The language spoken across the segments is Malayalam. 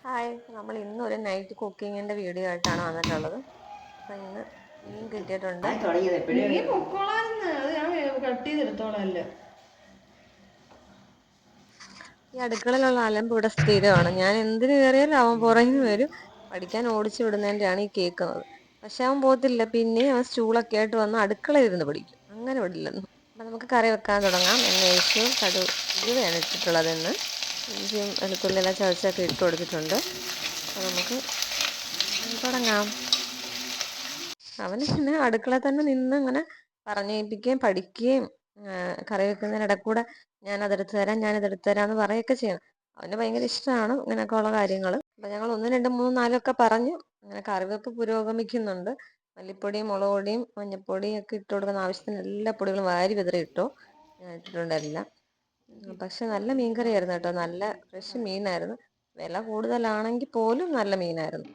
ഹായ്, നമ്മൾ ഇന്ന് ഒരു നൈറ്റ് കുക്കിങ്ങിന്റെ വീഡിയോ ആയിട്ടാണ് വന്നിട്ടുള്ളത്. അപ്പൊ ഇന്ന് മീൻ കിട്ടിയിട്ടുണ്ട്. നീ പൊക്കോളാന്ന് അത് ഞാൻ കട്ട് ചെയ്തെടുത്തോളാം. ഈ അടുക്കളയിലുള്ള അലമ്പ് ഇവിടെ സ്ഥിരമാണ്. ഞാൻ എന്തിനു കയറിയാലും അവൻ പുറകിന് വരും. പഠിക്കാൻ ഓടിച്ചു വിടുന്നതിൻ്റെയാണ് ഈ കേൾക്കുന്നത്. പക്ഷെ അവൻ പോകത്തില്ല. പിന്നെ അവൻ സ്റ്റൂളൊക്കെ ആയിട്ട് വന്ന് അടുക്കളയിൽ ഇരുന്ന് പഠിക്കും. അങ്ങനെ വിടില്ലെന്ന്. അപ്പൊ നമുക്ക് കറി വെക്കാൻ തുടങ്ങാം. എണ്ണ ഒഴിച്ചു ഉലുവയാണ് ഇട്ടിട്ടുള്ളത്. ഇന്ന് ഇഞ്ചിയും വെളുത്തുള്ളിയെല്ലാം ചതച്ചൊക്കെ ഇട്ട് കൊടുത്തിട്ടുണ്ട്. അപ്പൊ നമുക്ക് തുടങ്ങാം. അവനിങ്ങനെ അടുക്കളയിൽ തന്നെ നിന്ന് ഇങ്ങനെ പറഞ്ഞേൽപ്പിക്കുകയും പഠിക്കുകയും കറി വെക്കുന്നതിനിടക്കൂടെ ഞാനിതെടുത്ത് തരാം എന്ന് പറയുകയൊക്കെ ചെയ്യണം. അവന് ഭയങ്കര ഇഷ്ടമാണ് ഇങ്ങനെയൊക്കെ ഉള്ള കാര്യങ്ങൾ. അപ്പൊ ഞങ്ങൾ 1, 2, 3, 4 ഒക്കെ പറഞ്ഞു. അങ്ങനെ കറിവെപ്പ് പുരോഗമിക്കുന്നുണ്ട്. മല്ലിപ്പൊടിയും മുളക് പൊടിയും മഞ്ഞപ്പൊടിയും ഒക്കെ ഇട്ട് കൊടുക്കുന്ന ആവശ്യത്തിന് എല്ലാ പൊടികളും വാരി വിതറി ഇട്ടു. ഞാൻ ഇട്ടിട്ടുണ്ട് എല്ലാം. പക്ഷെ നല്ല മീൻകറിയായിരുന്നു കേട്ടോ. നല്ല ഫ്രഷ് മീനായിരുന്നു. വില കൂടുതലാണെങ്കിൽ പോലും നല്ല മീനായിരുന്നു.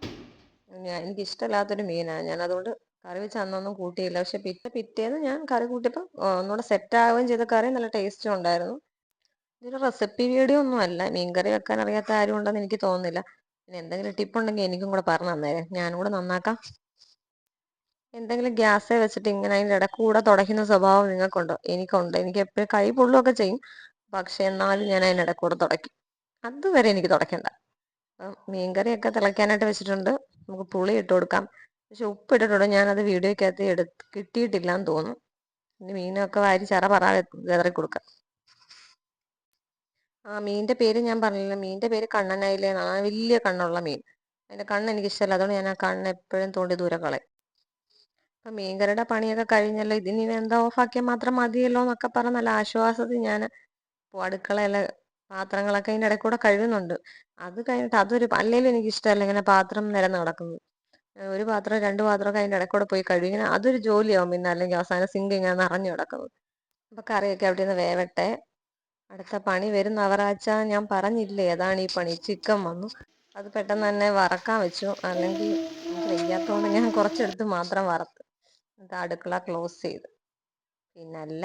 എനിക്കിഷ്ടമില്ലാത്തൊരു മീനാണ്. ഞാൻ അതുകൊണ്ട് കറി വെച്ച് അന്നൊന്നും കൂട്ടിയില്ല. പക്ഷെ പിറ്റേന്ന് ഞാൻ കറി കൂട്ടിയപ്പോൾ ഒന്നുകൂടെ സെറ്റ് ആവുകയും ചെയ്ത കറി നല്ല ടേസ്റ്റും ഉണ്ടായിരുന്നു. ഇതൊരു റെസിപ്പി വീഡിയോ ഒന്നും അല്ല. മീൻകറി വെക്കാൻ അറിയാത്ത ആരും ഉണ്ടെന്ന് എനിക്ക് തോന്നുന്നില്ല. പിന്നെ എന്തെങ്കിലും ടിപ്പ് ഉണ്ടെങ്കിൽ എനിക്കും കൂടെ പറഞ്ഞു തന്നേരെ, ഞാനും കൂടെ നന്നാക്കാം. എന്തെങ്കിലും ഗ്യാസേ വെച്ചിട്ട് ഇങ്ങനെ അതിൻ്റെ ഇടക്കൂടെ തുടയ്ക്കുന്ന സ്വഭാവം നിങ്ങൾക്കുണ്ടോ? എനിക്കുണ്ട്. എനിക്ക് എപ്പോഴും കൈ പൊള്ളുകയൊക്കെ ചെയ്യും. പക്ഷെ എന്നാലും ഞാൻ അതിൻ്റെ ഇടക്കൂടെ തുടയ്ക്കും. അതുവരെ എനിക്ക് തുടയ്ക്കണ്ട. മീൻകറിയൊക്കെ തിളയ്ക്കാനായിട്ട് വെച്ചിട്ടുണ്ട്. നമുക്ക് പുളി ഇട്ട് കൊടുക്കാം. പക്ഷെ ഉപ്പ് ഇട്ടിട്ടുണ്ട്. ഞാനത് വീഡിയോക്കകത്ത് കിട്ടിയിട്ടില്ല എന്ന് തോന്നുന്നു. ഇനി മീനൊക്കെ വാരി ചറ പറ വിതറി കൊടുക്കാം. മീനിന്റെ പേര് ഞാൻ പറഞ്ഞില്ല. മീനിന്റെ പേര് കണ്ണനയിലെന്നാണ്. വലിയ കണ്ണുള്ള മീൻ. അതിന്റെ കണ്ണ് എനിക്ക് ഇഷ്ടമല്ല. അതുകൊണ്ട് ഞാൻ ആ കണ്ണ് എപ്പോഴും തോണ്ടി ദൂരെ കളയും. അപ്പൊ മീൻകറിയുടെ പണിയൊക്കെ കഴിഞ്ഞല്ലോ. ഇതിനി എന്താ ഓഫാക്കിയാൽ മാത്രം മതിയല്ലോ എന്നൊക്കെ പറഞ്ഞ നല്ല ആശ്വാസത്തിൽ ഞാൻ അടുക്കളയിലെ പാത്രങ്ങളൊക്കെ അതിൻ്റെ ഇടയിൽ കൂടെ കഴുകുന്നുണ്ട്. അത് കഴിഞ്ഞിട്ട് അല്ലെങ്കിലും എനിക്ക് ഇഷ്ടമല്ല ഇങ്ങനെ പാത്രം നിരന്ന് കിടക്കുന്നത്. ഒരു പാത്രം 2 പാത്രമൊക്കെ അതിൻ്റെ ഇടയിൽ കൂടെ പോയി കഴുകി. ഇങ്ങനെ അതൊരു ജോലിയാവും പിന്നെ. അല്ലെങ്കിൽ അവസാനം സിങ്ക് ഇങ്ങനെ നിറഞ്ഞു കിടക്കുന്നത്. അപ്പൊ കറിയൊക്കെ അവിടെ നിന്ന് വേവട്ടെ. അടുത്ത പണി വരുന്ന അവറാച്ച ഞാൻ പറഞ്ഞില്ലേ, അതാണ് ഈ പണി. ചിക്കൻ വന്നു. അത് പെട്ടെന്ന് തന്നെ വറക്കാൻ വെച്ചു. അല്ലെങ്കിൽ എനിക്ക് വയ്യാത്തതുകൊണ്ട് ഞാൻ കുറച്ചെടുത്ത് മാത്രം വറുത്ത് അടുക്കള ക്ലോസ് ചെയ്തു. പിന്നല്ല,